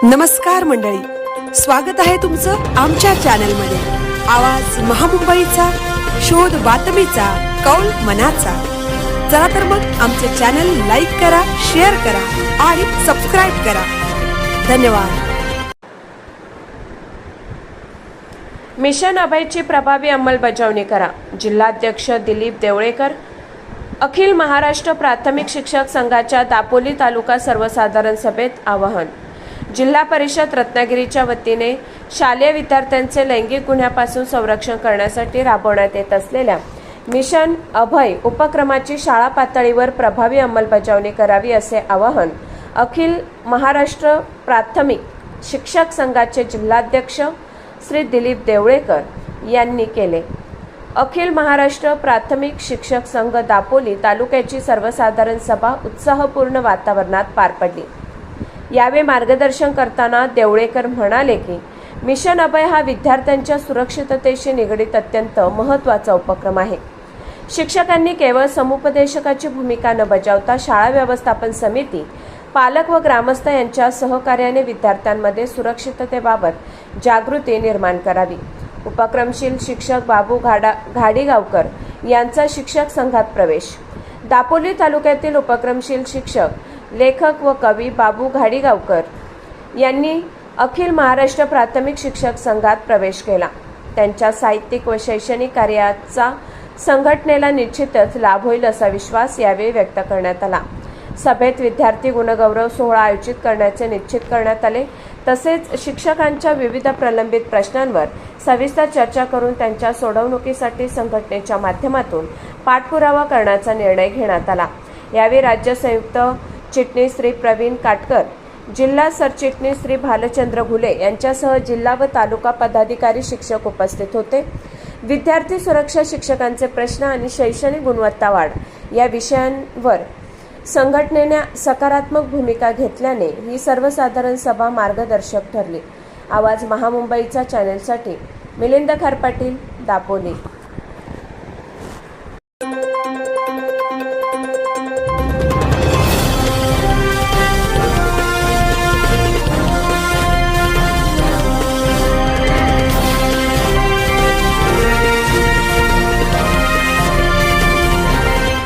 नमस्कार मंडळी, स्वागत आहे तुमचं आमच्या चॅनलमध्ये। आवाज महामुंबईचा, शोध बातमीचा, कौल मनाचा। चला तर मग आमचे चॅनल लाईक करा, शेअर करा आणि सबस्क्राइब करा। धन्यवाद। मिशन अभयची प्रभावी अंमलबजावणी करा। जिल्हाध्यक्ष दिलीप देवळेकर। अखिल महाराष्ट्र प्राथमिक शिक्षक संघाच्या दापोली तालुका सर्वसाधारण सभेत आवाहन। जिल्हा परिषद रत्नागिरीच्या वतीने शालेय विद्यार्थ्यांचे लैंगिक गुन्ह्यापासून संरक्षण करण्यासाठी राबवण्यात येत असलेल्या मिशन अभय उपक्रमाची शाळा पातळीवर प्रभावी अंमलबजावणी करावी असे आवाहन अखिल महाराष्ट्र प्राथमिक शिक्षक संघाचे जिल्हाध्यक्ष श्री दिलीप देवळेकर यांनी केले। अखिल महाराष्ट्र प्राथमिक शिक्षक संघ दापोली तालुक्याची सर्वसाधारण सभा उत्साहपूर्ण वातावरणात पार पडली। यावेळी मार्गदर्शन करताना देवळेकर म्हणाले की मिशन अभय हा विद्यार्थ्यांच्या सुरक्षिततेशी निगडित अत्यंत महत्त्वाचा उपक्रम आहे। शिक्षकांनी केवळ समुपदेशकाची भूमिका न बजावता शाळा व्यवस्थापन समिती, पालक व ग्रामस्थ यांच्या सहकार्याने विद्यार्थ्यांमध्ये सुरक्षिततेबाबत जागृती निर्माण करावी। उपक्रमशील शिक्षक बाबू घाडीगावकर यांचा शिक्षक संघात प्रवेश। दापोली तालुक्यातील उपक्रमशील शिक्षक, लेखक व कवी बाबू घाडीगावकर यांनी अखिल महाराष्ट्र प्राथमिक शिक्षक संघात प्रवेश केला। त्यांच्या साहित्यिक व शैक्षणिक कार्याचा संघटनेला निश्चितच लाभ होईल असा विश्वास यावेळी व्यक्त करण्यात आला। सभेत विद्यार्थी गुणगौरव सोहळा आयोजित करण्याचे निश्चित करण्यात आले। तसेच शिक्षकांच्या विविध प्रलंबित प्रश्नांवर सविस्तर चर्चा करून त्यांच्या सोडवणुकीसाठी संघटनेच्या माध्यमातून पाठपुरावा करण्याचा निर्णय घेण्यात आला। यावेळी राज्य संयुक्त चिटणीस श्री प्रवीण काटकर, जिल्हा सरचिटणीस श्री भालचंद्र घुले यांच्यासह जिल्हा व तालुका पदाधिकारी शिक्षक उपस्थित होते। विद्यार्थी सुरक्षा, शिक्षकांचे प्रश्न आणि शैक्षणिक गुणवत्ता वाढ या विषयांवर संघटनेने सकारात्मक भूमिका घेतल्याने ही सर्वसाधारण सभा मार्गदर्शक ठरली। आवाज महामुंबईचा चॅनलसाठी मिलिंद खारपाटील, दापोली।